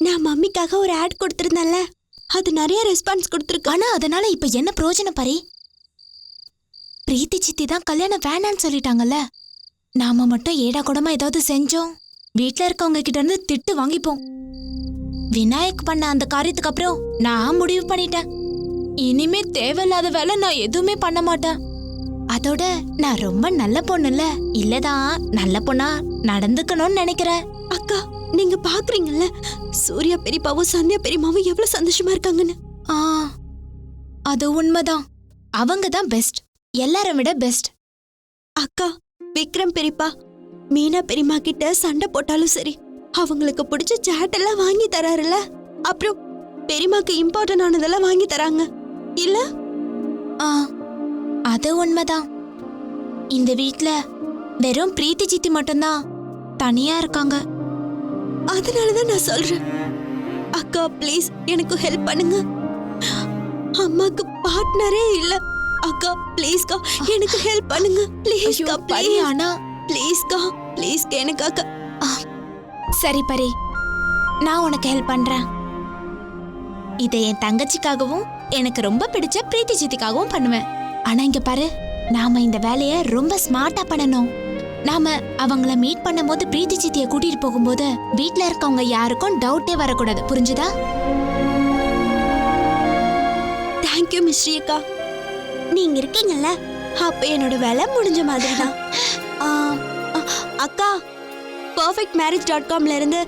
நான் மம்மிக்காக ஒரு ஆட் கொடுத்திருந்தேன்ல, அது நிறைய ரெஸ்பான்ஸ் கொடுத்துருக்கு. ஆனா அதனால இப்ப என்ன பிரயோஜனம் பாரு? பிரீத்தி சித்தி தான் கல்யாணம் வேணான்னு சொல்லிட்டாங்கல்ல. நாம மட்டும் ஏடா கூடமா ஏதாவது செஞ்சோம், வீட்ல இருக்கவங்க கிட்ட இருந்து திட்டு வாங்கிப்போம். விநாயக் பண்ண அந்த காரியத்துக்கு அப்புறம் நான் முடிவு பண்ணிட்டேன், இனிமே தேவையில்லாத வேலை நான் எதுவுமே பண்ண மாட்டேன். அதோட நான் ரொம்ப நல்ல பொண்ணுல்ல, இல்லதான் நல்ல பொண்ணா நடந்துக்கணும்னு நினைக்கிறேன். அக்கா, நீங்க பாக்குறீங்கல்ல சூர்யா பெரியப்பாவும் சந்தியா பெரியமாவும் எவ்வளவு சந்தோஷமா இருக்காங்கன்னு. அது உண்மைதான். அவங்க தான் பெஸ்ட், எல்லாரை விட பெஸ்ட். அக்கா, விக்ரம் பெரியப்பா மீனா பெரியமா கிட்ட சண்டை போட்டாலும் சரி, அவங்களுக்கு பிடிச்ச சாட் எல்லாம் வாங்கி தராருல. அப்புறம் பெரியமாக்கு இம்பார்ட்டன்ட் ஆனதெல்லாம் வாங்கி தராங்க இல்ல? அது உண்மைதான். இந்த வீட்ல வெறும் பிரீத்தி சித்தி மட்டும்தான் தனியா இருக்காங்க. அதனாலதான் நான் சொல்றேன், அக்கா ப்ளீஸ் எனக்கு ஹெல்ப் பண்ணுங்க. அம்மாக்கு பார்ட்னரே இல்ல. அக்கா ப்ளீஸ்க்கா எனக்கு ஹெல்ப் பண்ணுங்க. ப்ளீஸ்க்கா பரி. ஆனா ப்ளீஸ்க்கா ப்ளீஸ்க்கா எனக்கு அக்கா. சரி பரி, நான் உனக்கு ஹெல்ப் பண்றேன். இதை என் தங்கச்சிக்காகவும் எனக்கு ரொம்ப பிடிச்ச பிரீத்தி சித்திக்காகவும் பண்ணுவேன். ஆனா இங்க பாரு, நாம இந்த வேலைய ரொம்ப ஸ்மார்ட்டா பண்ணணும். நாம அவங்கள மீட் பண்ணும் போது பிரீத்தி சித்திய கூட்டிட்டு போகும்போது வீட்ல இருக்கவங்க யாருக்கும் டவுட்டே வரக்கூடாது, புரிஞ்சுதா? தேங்க்யூ மிஸ்ரி அக்கா. நீங்க இருக்கீங்கல்ல, அப்ப என்னோட வேலை முடிஞ்ச மாதிரி தான். அக்கா, perfectmarriage.comல இருந்து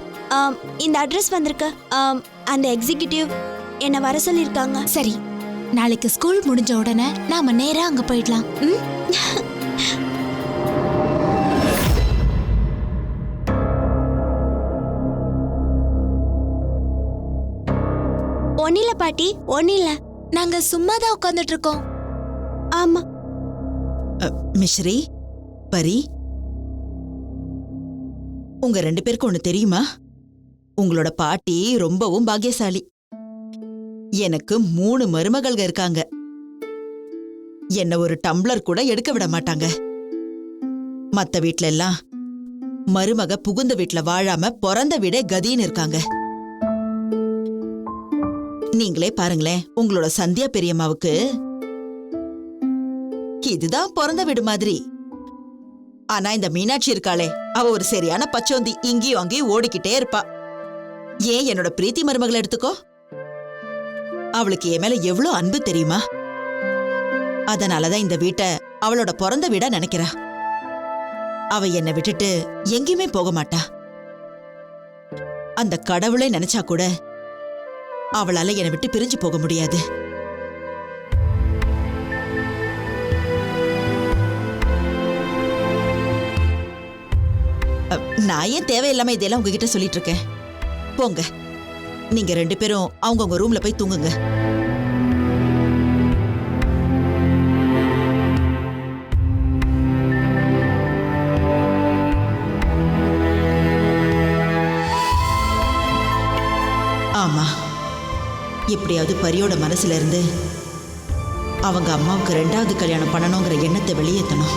இந்த அட்ரஸ் வந்திருக்கு. அந்த எக்ஸிகியூட்டிவ் என்ன வர சொல்லிருக்காங்க. சரி, நாளைக்கு ஸ்கூல் முடிஞ்ச உடனே நாம நேரா அங்க போயிடலாம். ஒன்னில பாட்டி, ஒன்னில. நாங்க சும்மா தான் உட்கார்ந்துட்டு இருக்கோம். ஆமா. மிஸ்ரி, பரி, உங்க 2 பேருக்கு ஒண்ணு தெரியுமா? உங்களோட பாட்டி ரொம்பவும் பாக்கியசாலி. எனக்கு 3 மருமகள்க இருக்காங்க. என்ன ஒரு டம்ளர் கூட எடுக்க விட மாட்டாங்க. மத்த வீட்ல எல்லாம் மருமக புகுந்த வீட்ல வாழாம பிறந்த வீடே கதின்னு இருக்காங்க. நீங்களே பாருங்களேன், உங்களோட சந்தியா பெரியம்மாவுக்கு இதுதான் பிறந்த வீடு மாதிரி. ஆனா இந்த மீனாட்சி இருக்காளே, அவ ஒரு சரியான பச்சோந்தி, இங்கேயும் அங்கேயும் ஓடிக்கிட்டே இருப்பா. ஏன் என்னோட பிரீத்தி மருமகளை எடுத்துக்கோ, அவளுக்கு என் மேல எவ்வளவு அன்பு தெரியுமா? அதனாலதான் இந்த வீட்டை அவளோட பிறந்த வீடா நினைக்கிறா. அவ என்னை விட்டுட்டு எங்கேயுமே போக மாட்டா. அந்த கடவுளே நினைச்சா கூட அவளால என்னை விட்டு பிரிஞ்சு போக முடியாது. நான் ஏன் தேவையில்லாம இதெல்லாம் உங்ககிட்ட சொல்லிட்டு இருக்கேன்? போங்க, நீங்க 2 பேரும் அவங்கவுங்க ரூம்ல போய் தூங்குங்க. ஆமா, எப்படியாவது பரியோட மனசுல இருந்து அவங்க அம்மாவுக்கு 2வது கல்யாணம் பண்ணணுங்கிற எண்ணத்தை வெளியேற்றணும்.